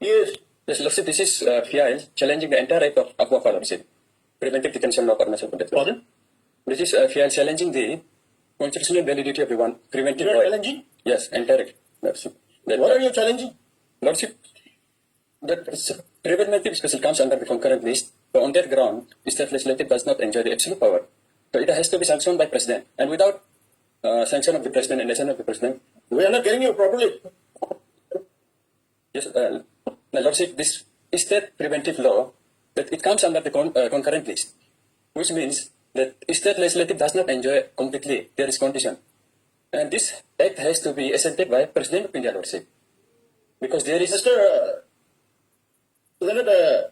Yes. Yes, Lordship, this is PIL challenging the entire act of APUAPA, Lordship. Preventive Detention Law of Arunachal Pradesh. Pardon? This is PIL challenging the constitutional validity of the one preventive You are law. challenging? Yes, entire act, Lordship. What are you challenging? Lordship, that preventive special comes under the concurrent list. So on that ground, the state legislative does not enjoy the absolute power. So it has to be sanctioned by President. And without sanction of the President and assent of the President. We are not getting you properly. Yes, Lordship, this state preventive law, that it comes under the concurrent list, which means that state legislative does not enjoy completely their condition. And this act has to be assented by President of India, Lordship. Because there is... Mr.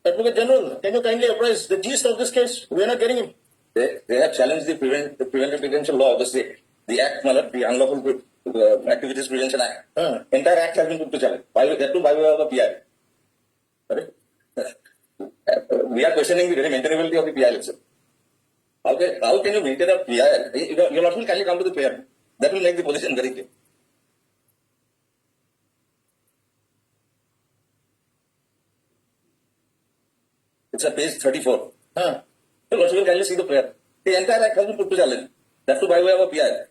Advocate General, can you kindly apprise the gist of this case? We are not getting him. They have challenged the preventive detention law of the state. The act, the Unlawful Activities Prevention Act. Entire act has been put to challenge. By way of the PI. We are questioning the very maintainability of the PI itself. How can you maintain a PI? Your Lordship, can you come to the PI? That will make the position very clear. It's at page 34. Your Lordship, can you see the prayer? The entire act has been put to challenge. That too by way of a PI.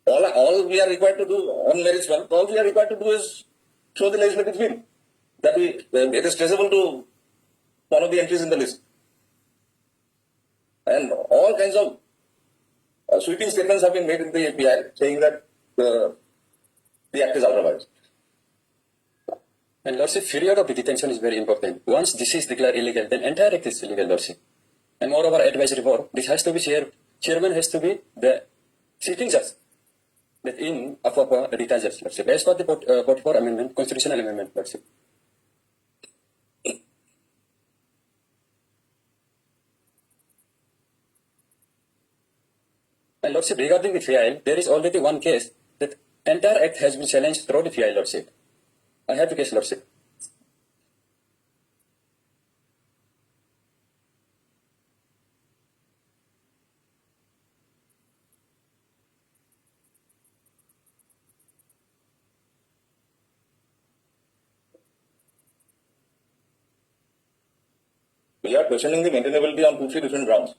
All we are required to do on merits, all we are required to do is show the legislative will. That it is traceable to one of the entries in the list. And all kinds of sweeping statements have been made in the API saying that the act is otherwise. And Lordship, period of detention is very important. Once this is declared illegal, then entire act is illegal, Lordship. And moreover, advisory board, this has to be chairman has to be the sitting judge. That in APUAPA retired judge, Lordship. As per the 44 amendment, constitutional amendment, Lordship. And Lordship, regarding the FIL, there is already one case that entire act has been challenged through the FIL, Lordship. I have the case, Lordship. We are questioning the maintainability on 2-3 different grounds.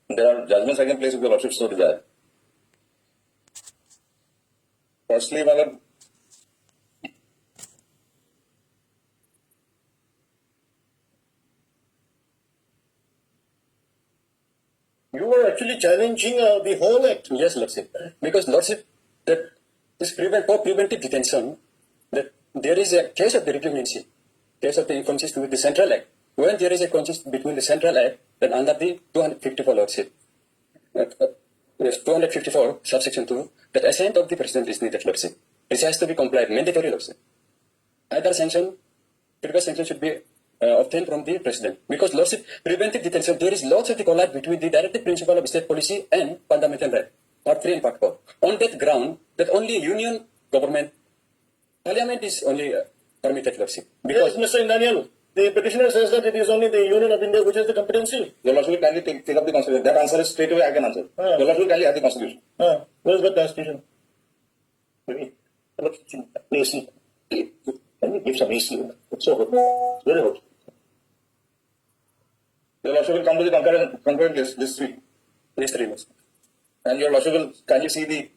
There are judgments I can place if the Lordship so desire. Firstly, Madam, You were actually challenging the whole act. Yes, Lordship. Because Lordship, that this preventive detention, that there is a case of the repugnancy, case of the inconsistent with the Central Act. When there is a consist between the Central Act, then under the 254 Lordship, yes, 254 subsection 2, that assent of the President is needed, Lordship. This has to be complied, mandatory, Lordship. Either sanction, previous sanction should be obtained from the President. Because Lordship, preventive detention, there is lots of the collide between the directive principle of state policy and fundamental right, part 3 and part 4. On that ground, that only union government, parliament is only permitted, Lordship. Because, Mr. Indaniel, the petitioner says that it is only the Union of India which has the competency. Your Lordship kindly take up the constitution. That answer is straight away I can answer. Your Lordship kindly have the constitution. Where is the constitution? AC. Can we give some AC? It's so hot. Very hot. Your Lordship will come to the concurrent list this week. These 3 months. And your Lordship will kindly see the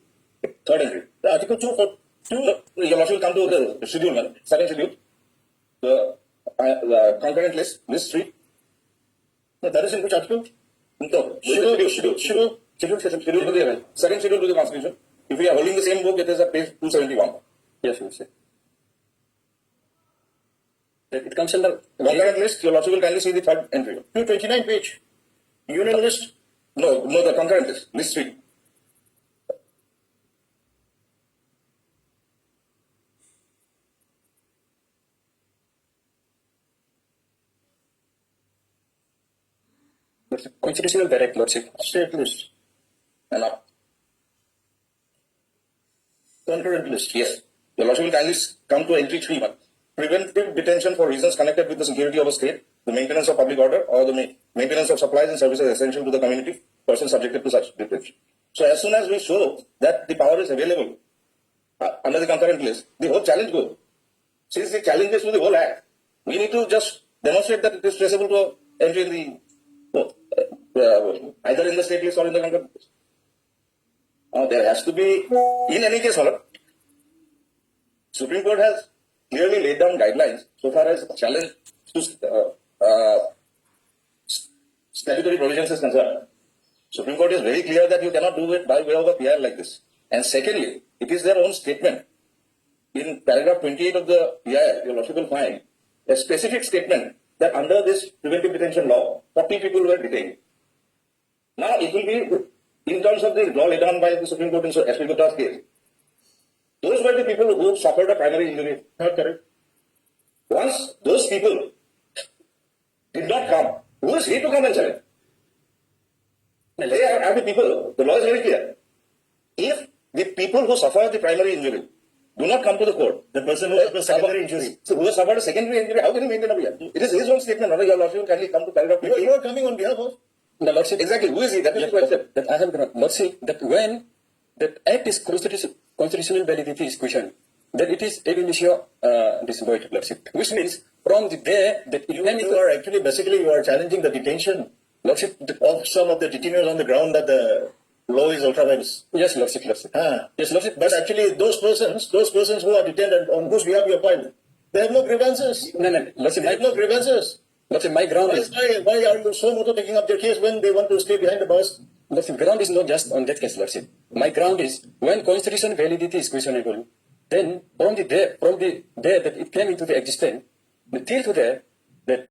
third entry. The Article 2 for 2. Your Lordship will come to the schedule, second schedule. The concurrent list 3. No, that is in which article? No, Schedule. Second schedule to the Constitution. If we are holding the same book, it is at page 271. Yes, Lordship. It comes under Concurrent list, your Lordship will kindly see the third entry. 229 page. Union list. No, the concurrent list 3. constitutional direct, Lordship. State list. And up. Concurrent list. Yes. Your Lordship will kindly come to entry 3. Preventive detention for reasons connected with the security of a state, the maintenance of public order, or the maintenance of supplies and services essential to the community, persons subjected to such detention. So as soon as we show that the power is available under the concurrent list, the whole challenge goes. since it challenges to the whole act, we need to just demonstrate that it is traceable to entry in the either in the state list or in the concurrent list. There has to be, in any case, Supreme Court has clearly laid down guidelines so far as challenge to statutory provisions is concerned. Supreme Court is very clear that you cannot do it by way of a PI like this. And secondly, it is their own statement. In paragraph 28 of the PI, your lordship will find a specific statement that under this preventive detention law, 40 people were detained. Now, it will be, in terms of the law laid down by the Supreme Court in S.P. Gutta's case, those were the people who suffered a primary injury. Not correct. Once those people did not come, who is he to come and challenge? They are the people. The law is very clear. If the people who suffer the primary injury do not come to the court, The person who suffered secondary injury. so who has suffered a secondary injury, how can he maintain a PI? It is his own statement. Your lordship will kindly come to paragraph You 28. are coming on behalf of. The Lordship, Exactly. Who is he? That is the question. that I have the Lordship, that when the act is constitutional validity is questioned, that it is ab initio disavoid, Lordship. Which means from the day that it You came into are actually, basically, you are challenging the detention Lordship, of some of the detainees on the ground that the law is ultra vires. yes, Lordship. Yes, Lordship. But actually, those persons who are detained and on whose behalf you are filed, they have no grievances. No, Lordship, They have no grievances. Lordship, my ground is, Why are you so much taking up their case when they want to stay behind the bars? Lordship, ground is not just on that case, Lordship. My ground is when constitutional validity is questionable, then from the day that it came into the existence, till today, that